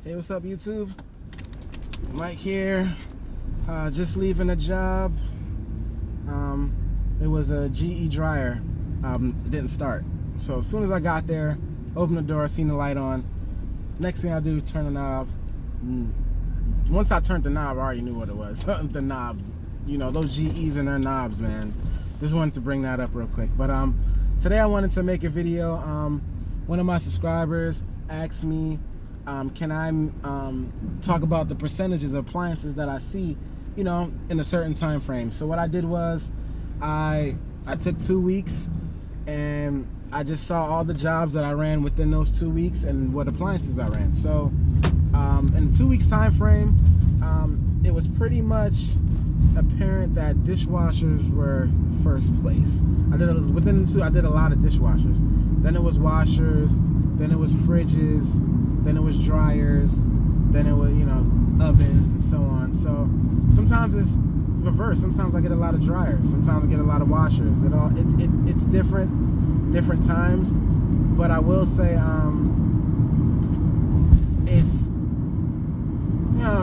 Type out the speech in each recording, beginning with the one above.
Hey, what's up, YouTube? Mike here. Just leaving a job. It was a GE dryer. It didn't start. So as soon as I got there, opened the door, seen the light on. Next thing I do, turn the knob. Once I turned the knob, I already knew what it was. The knob. You know, those GEs and their knobs, man. Just wanted to bring that up real quick. But today I wanted to make a video. One of my subscribers asked me, can I talk about the percentages of appliances that I see, you know, in a certain time frame. So what I did was I took 2 weeks and I just saw all the jobs that I ran within those 2 weeks and what appliances I ran. So in the 2 weeks time frame, it was pretty much apparent that dishwashers were first place. I did a lot of dishwashers. Then it was washers, then it was fridges, then it was dryers, then it was, you know, ovens and so on. So sometimes it's reverse. Sometimes I get a lot of dryers. Sometimes I get a lot of washers. It's different times. But I will say,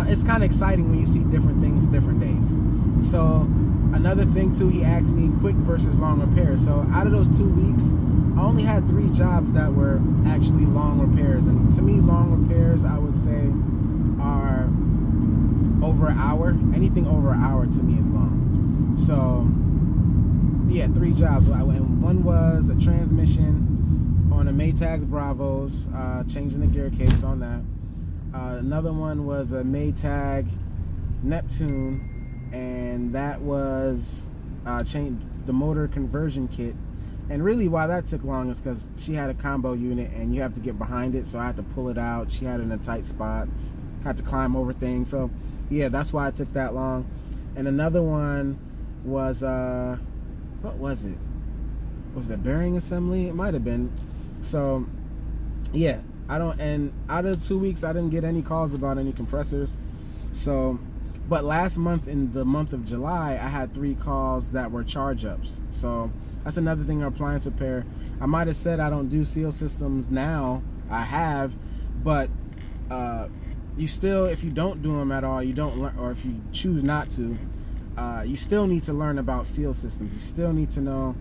it's kind of exciting when you see different things different days. So another thing too, he asked me quick versus long repairs. So out of those 2 weeks, I only had 3 jobs that were actually long repairs. And to me, long repairs, I would say, are over an hour. Anything over an hour to me is long. So yeah, 3 jobs. And one was a transmission on a Maytag's Bravos, changing the gear case on that. Another one was a Maytag Neptune, and that was the motor conversion kit. And really why that took long is because she had a combo unit and you have to get behind it, so I had to pull it out. She had it in a tight spot, had to climb over things. So yeah, that's why it took that long. And another one was what was it? Was it bearing assembly? It might have been. So yeah, and out of the 2 weeks I didn't get any calls about any compressors. So but last month, in the month of July, I had 3 calls that were charge ups. So that's another thing in appliance repair. I might have said I don't do seal systems now. I have, but you still, if you don't do them at all, you don't learn, or if you choose not to, you still need to learn about seal systems. You still need to know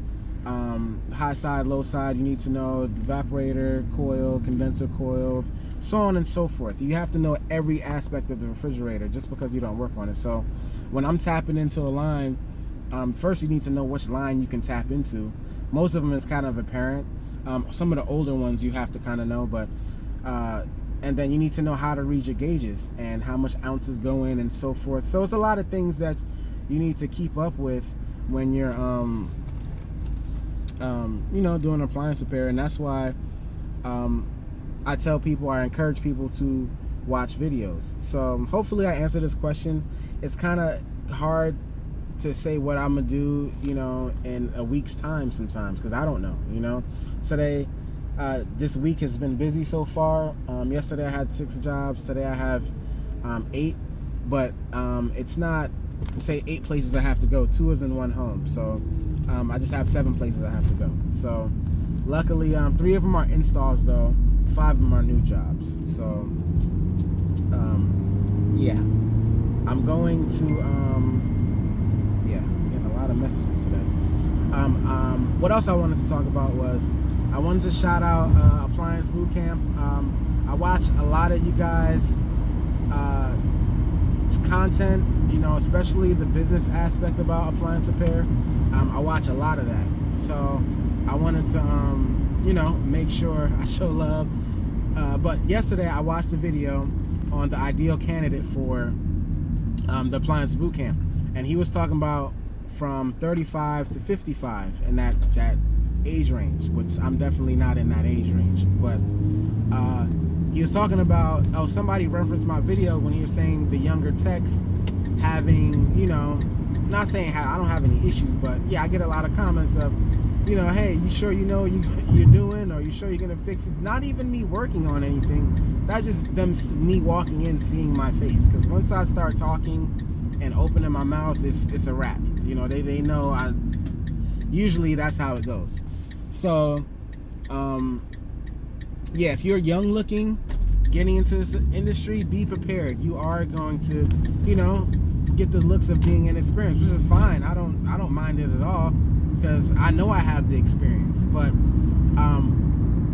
high side, low side. You need to know evaporator coil, condenser coil, so on and so forth. You have to know every aspect of the refrigerator just because you don't work on it. So when I'm tapping into a line, first you need to know which line you can tap into. Most of them is kind of apparent. Some of the older ones you have to kind of know, but and then you need to know how to read your gauges and how much ounces go in and so forth. So it's a lot of things that you need to keep up with when you're you know, doing appliance repair. And that's why I encourage people to watch videos. So hopefully I answer this question. It's kind of hard to say what I'm gonna do, you know, in a week's time sometimes, because I don't know, you know. Today, this week has been busy so far. Yesterday I had 6 jobs. Today I have 8, but it's not, say, 8 places I have to go. 2 is in one home. So I just have 7 places I have to go. So luckily 3 of them are installs though. 5 of them are new jobs. So yeah, I'm going to yeah, getting a lot of messages today. What else I wanted to talk about was I wanted to shout out Appliance Bootcamp. I watch a lot of you guys content, you know, especially the business aspect about appliance repair. I watch a lot of that, so I wanted to you know, make sure I show love. But yesterday I watched a video on the ideal candidate for the Appliance Bootcamp, and he was talking about from 35 to 55 and that age range, which I'm definitely not in that age range. But he was talking about, somebody referenced my video when he was saying the younger techs having, you know, not saying I don't have any issues, but yeah, I get a lot of comments of, you know, hey, you sure you know what you're doing, or you sure you're gonna fix it? Not even me working on anything. That's just me walking in, seeing my face. Because once I start talking and opening my mouth, it's a wrap. You know, they know. Usually that's how it goes. So yeah, if you're young looking, getting into this industry, be prepared. You are going to, get the looks of being inexperienced, which is fine. I don't mind it at all, because I know I have the experience. But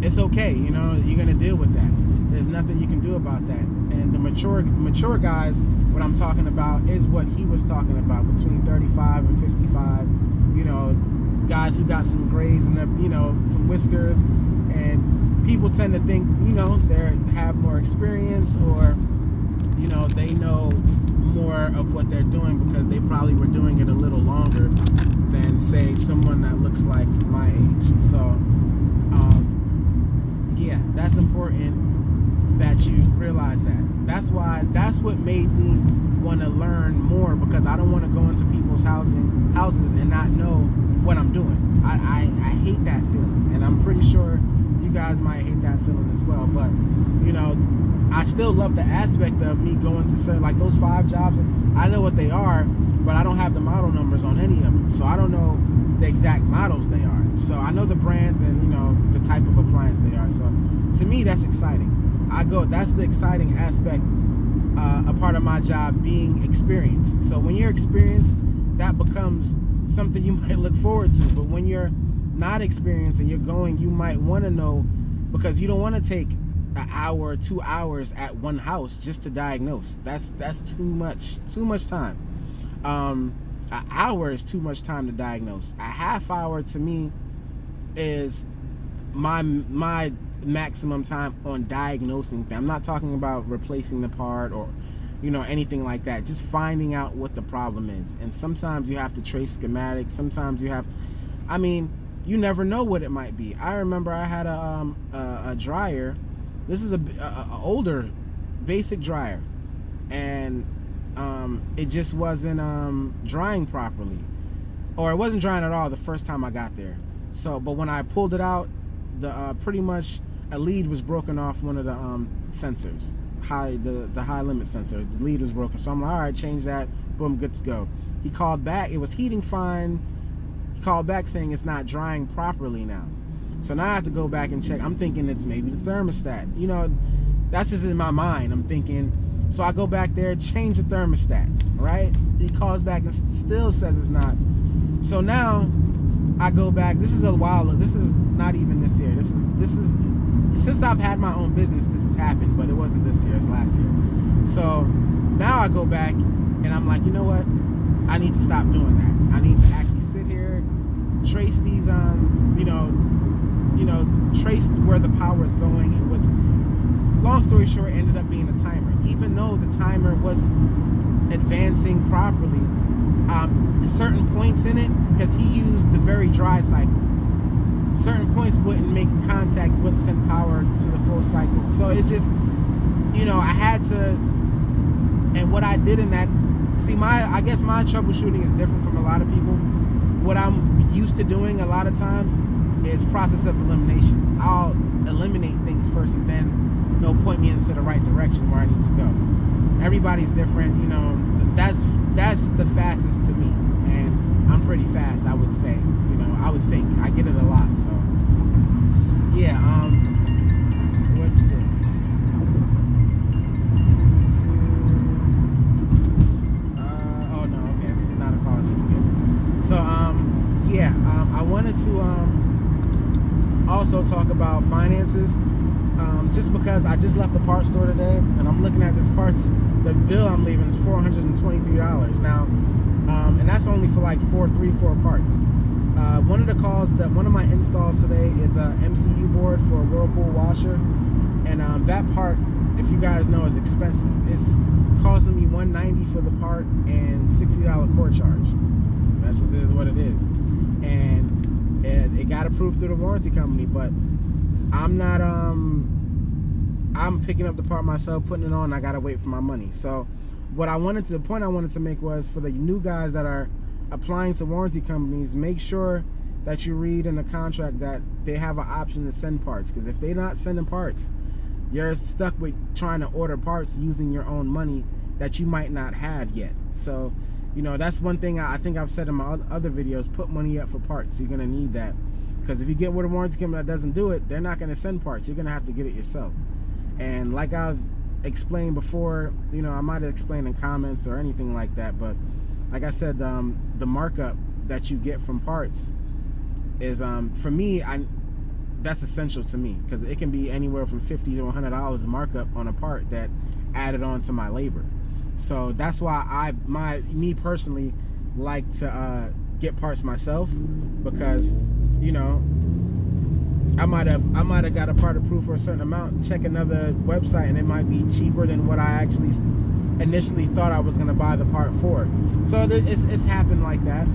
it's okay. You're gonna deal with that. There's nothing you can do about that. And the mature guys, what I'm talking about is what he was talking about, between 35 and 55. Guys who got some grays and some whiskers, and people tend to think they have more experience, or they know more of what they're doing because they probably were doing it a little longer than, say, someone that looks like my age. So yeah, that's important that you realize that. That's what made me want to learn more, because I don't want to go into people's houses and not know what I'm doing. I hate that feeling, and I'm pretty sure you guys might hate that feeling as well. But I still love the aspect of me going to certain, like those 5 jobs. I know what they are, but I don't have the model numbers on any of them, so I don't know the exact models they are. So I know the brands and the type of appliance they are. So to me, that's exciting. That's the exciting aspect, a part of my job, being experienced. So when you're experienced, that becomes something you might look forward to. But when you're not experienced and you're going, you might want to know, because you don't want to take an hour or 2 hours at one house just to diagnose. That's too much time. An hour is too much time to diagnose. A half hour to me is my maximum time on diagnosing them. I'm not talking about replacing the part or anything like that. Just finding out what the problem is. And sometimes you have to trace schematics. Sometimes you never know what it might be. I remember I had a dryer. This is a older basic dryer, and it just wasn't drying properly, or it wasn't drying at all the first time I got there. So, but when I pulled it out, the pretty much a lead was broken off one of the sensors, the high limit sensor. The lead was broken, so I'm like, all right, change that. Boom, good to go. He called back. It was heating fine. He called back saying it's not drying properly now. So now I have to go back and check. I'm thinking it's maybe the thermostat. That's just in my mind. I'm thinking. So I go back there, change the thermostat, right? He calls back and still says it's not. So now I go back. This is a while. This is not even this year. This is since I've had my own business, this has happened, but it wasn't this year. It's last year. So now I go back and I'm like, you know what? I need to stop doing that. I need to actually sit here, trace these trace where the power is going, and what's, long story short, ended up being a timer. Even though the timer was advancing properly, certain points in it, because he used the very dry cycle, certain points wouldn't make contact, wouldn't send power to the full cycle. So it just, I had to, and what I did in that, I guess my troubleshooting is different from a lot of people. What I'm used to doing a lot of times is process of elimination. I'll eliminate things first, and then they'll point me into the right direction where I need to go. Everybody's different, that's the fastest to me, and I'm pretty fast, I would say. I would think I get it a lot. So yeah, what's this? Oh no, okay, this is not a call I need to get. So I wanted to also talk about finances, just because I just left the parts store today, and I'm looking at this parts. The bill I'm leaving is $423 now, and that's only for like 4 parts. One of the calls that one of my installs today is a MCU board for a Whirlpool washer, and that part, if you guys know, is expensive. It's costing me $190 for the part and $60 core charge. That just is what it is, and it got approved through the warranty company, but I'm not I'm picking up the part myself, putting it on. I gotta wait for my money. So the point I wanted to make was, for the new guys that are applying to warranty companies, make sure that you read in the contract that they have an option to send parts, because if they're not sending parts, you're stuck with trying to order parts using your own money that you might not have yet. So that's one thing I think I've said in my other videos: put money up for parts. You're gonna need that, because if you get with a warranty company that doesn't do it, they're not gonna send parts. You're gonna have to get it yourself. And like I've explained before, I might have explained in comments or anything like that, but like I said, the markup that you get from parts is, for me, that's essential to me, because it can be anywhere from $50 to $100 markup on a part that added on to my labor. So that's why me personally like to get parts myself, because I might have got a part approved for a certain amount, check another website, and it might be cheaper than what I actually initially thought I was going to buy the part for. So it's happened like that.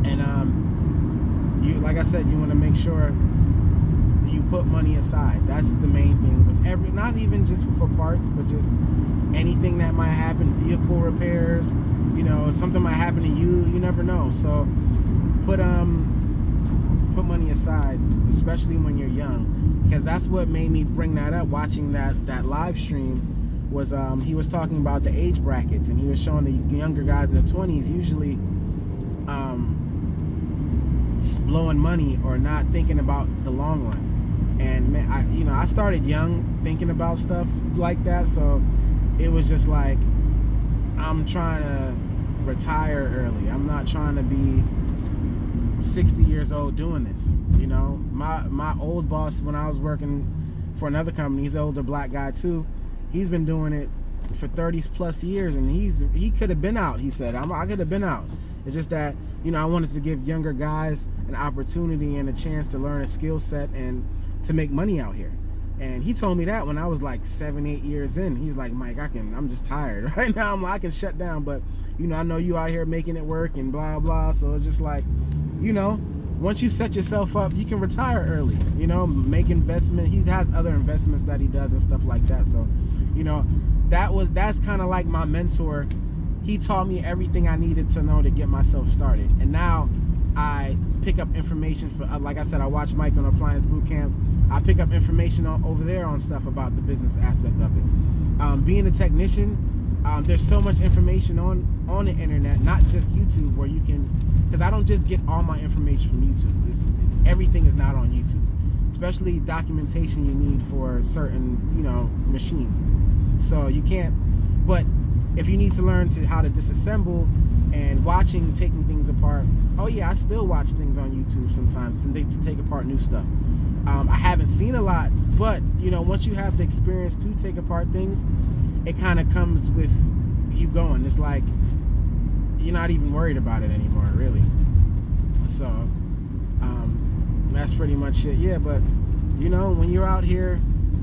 And like I said, you want to make sure you put money aside. That's the main thing with not even just for parts, but just anything that might happen, vehicle repairs, something might happen to you, you never know. So put money aside, especially when you're young, because that's what made me bring that up. Watching that live stream was, he was talking about the age brackets, and he was showing the younger guys in the 20s usually blowing money or not thinking about the long run. And man, I started young thinking about stuff like that, so it was just like, I'm trying to retire early. I'm not trying to be 60 years old doing this. My old boss, when I was working for another company, he's an older black guy too. He's been doing it for 30 plus years, and he could have been out. He said, I could have been out. It's just that I wanted to give younger guys an opportunity and a chance to learn a skill set and to make money out here. And he told me that when I was like 7-8 years in. He's like, Mike, I'm just tired right now. I can shut down, but I know you out here making it work and blah blah. So it's just like, once you set yourself up, you can retire early. Make investment. He has other investments that he does and stuff like that. So that's kind of like my mentor. He taught me everything I needed to know to get myself started. And now I pick up information for, like I said, I watch Mike on Appliance Bootcamp. I pick up information over there on stuff about the business aspect of it. Being a technician, there's so much information on the internet, not just YouTube, where you can, because I don't just get all my information from YouTube. Everything is not on YouTube, especially documentation you need for certain, machines. So you can't, but if you need to learn how to disassemble and taking things apart, oh yeah, I still watch things on YouTube sometimes to take apart new stuff. I haven't seen a lot, but once you have the experience to take apart things, it kind of comes with you going. It's like you're not even worried about it anymore, really. So that's pretty much it. Yeah, but when you're out here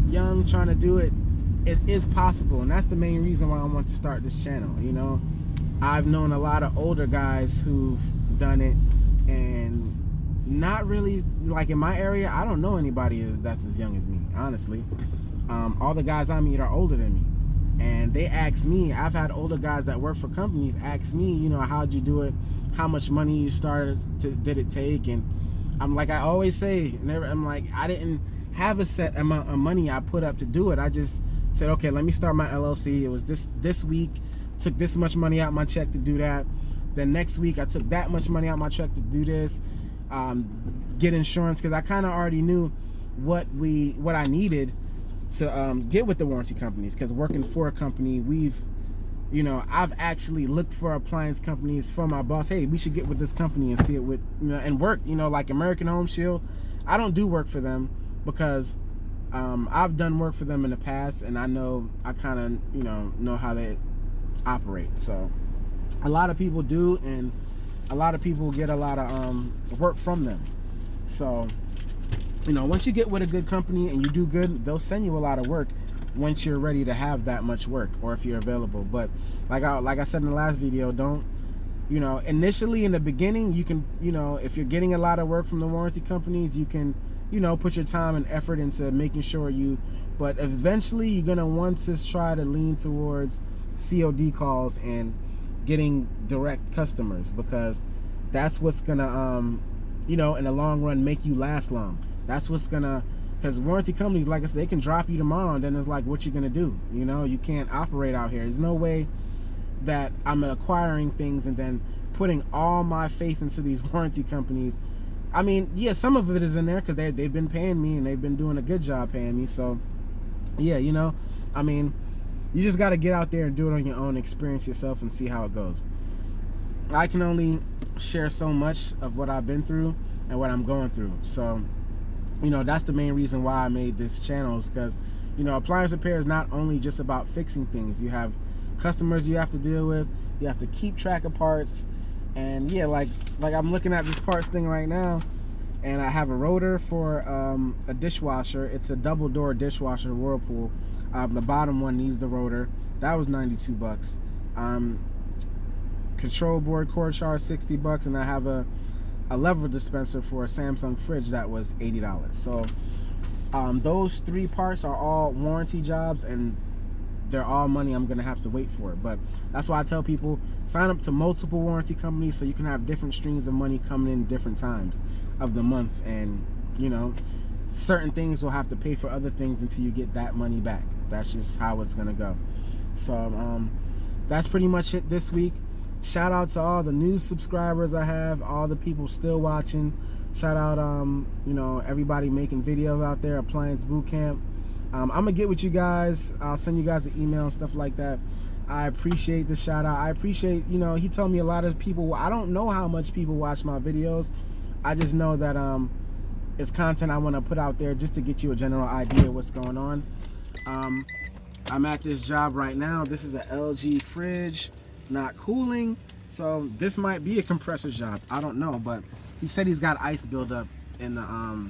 young trying to do it, it is possible, and that's the main reason why I want to start this channel. I've known a lot of older guys who've done it, and not really, like in my area, I don't know anybody that's as young as me, honestly. All the guys I meet are older than me, and they ask me, I've had older guys that work for companies ask me, how'd you do it, how much money you did it take, and I'm like, I always say, I'm like, I didn't have a set amount of money I put up to do it. I just said, okay, let me start my LLC. It was this week, took this much money out my check to do that. Then next week I took that much money out my check to do this. Get insurance, because I kind of already knew what I needed to get with the warranty companies, because working for a company, I've actually looked for appliance companies for my boss. Hey, we should get with this company and see it with, and work, like American Home Shield. I don't do work for them because I've done work for them in the past, and I kind of know how they operate. So a lot of people do, and a lot of people get a lot of work from them. So once you get with a good company and you do good, they'll send you a lot of work once you're ready to have that much work, or if you're available. But like I said in the last video, don't, initially in the beginning, you can, if you're getting a lot of work from the warranty companies, you can, put your time and effort into making sure but eventually you're gonna want to try to lean towards COD calls and getting direct customers, because that's what's gonna in the long run make you last long. That's what's gonna, because warranty companies, like I said, they can drop you tomorrow, and then it's like, what you gonna do? You can't operate out here. There's no way that I'm acquiring things and then putting all my faith into these warranty companies. I mean, yeah, some of it is in there because they've been paying me, and they've been doing a good job paying me. So yeah, you know, I mean, you just got to get out there and do it on your own, experience yourself, and see how it goes. I can only share so much of what I've been through and what I'm going through. So, you know, that's the main reason why I made this channel, is because, you know, appliance repair is not only just about fixing things. You have customers you have to deal with. You have to keep track of parts. And yeah, like I'm looking at this parts thing right now, and I have a rotor for a dishwasher. It's a double door dishwasher, Whirlpool. The bottom one needs the rotor. That was 92 bucks. Control board cord charge, 60 bucks, and I have a level dispenser for a Samsung fridge that was $80. So those 3 parts are all warranty jobs, and they're all money I'm gonna have to wait for. But that's why I tell people, sign up to multiple warranty companies so you can have different streams of money coming in different times of the month. And you know, certain things will have to pay for other things until you get that money back. That's just how it's gonna go. So that's pretty much it this week. Shout out to all the new subscribers I have, all the people still watching. Shout out you know, everybody making videos out there, Appliance Bootcamp. I'm gonna get with you guys. I'll send you guys an email and stuff like that. I appreciate the shout out. I appreciate, you know, he told me a lot of people, I don't know how much people watch my videos. I just know that it's content I want to put out there just to get you a general idea of what's going on. I'm at this job right now. This is an LG fridge, not cooling, so this might be a compressor job. I don't know, but he said he's got ice buildup in the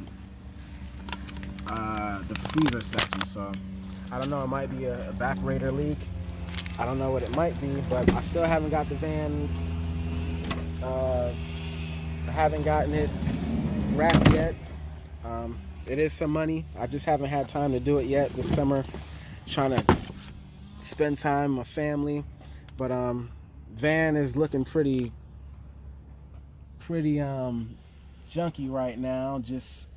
freezer section, so I don't know. It might be a evaporator leak. I don't know what it might be, but I still haven't got the van. I haven't gotten it wrapped yet. It is some money. I just haven't had time to do it yet this summer. Trying to spend time with my family. But van is looking pretty junky right now. Just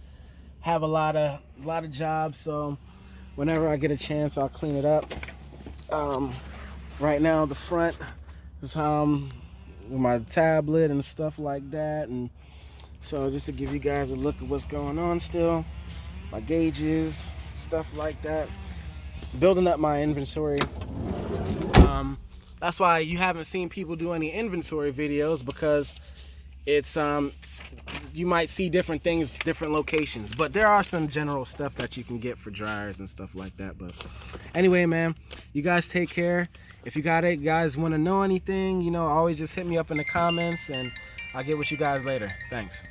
have a lot of jobs, so whenever I get a chance, I'll clean it up. Right now, the front is with my tablet and stuff like that, and so just to give you guys a look at what's going on still, my gauges, stuff like that. Building up my inventory. That's why you haven't seen people do any inventory videos, because it's you might see different things, different locations, but there are some general stuff that you can get for dryers and stuff like that. But anyway, man, you guys take care. If you guys want to know anything, you know, always just hit me up in the comments, and I'll get with you guys later. Thanks.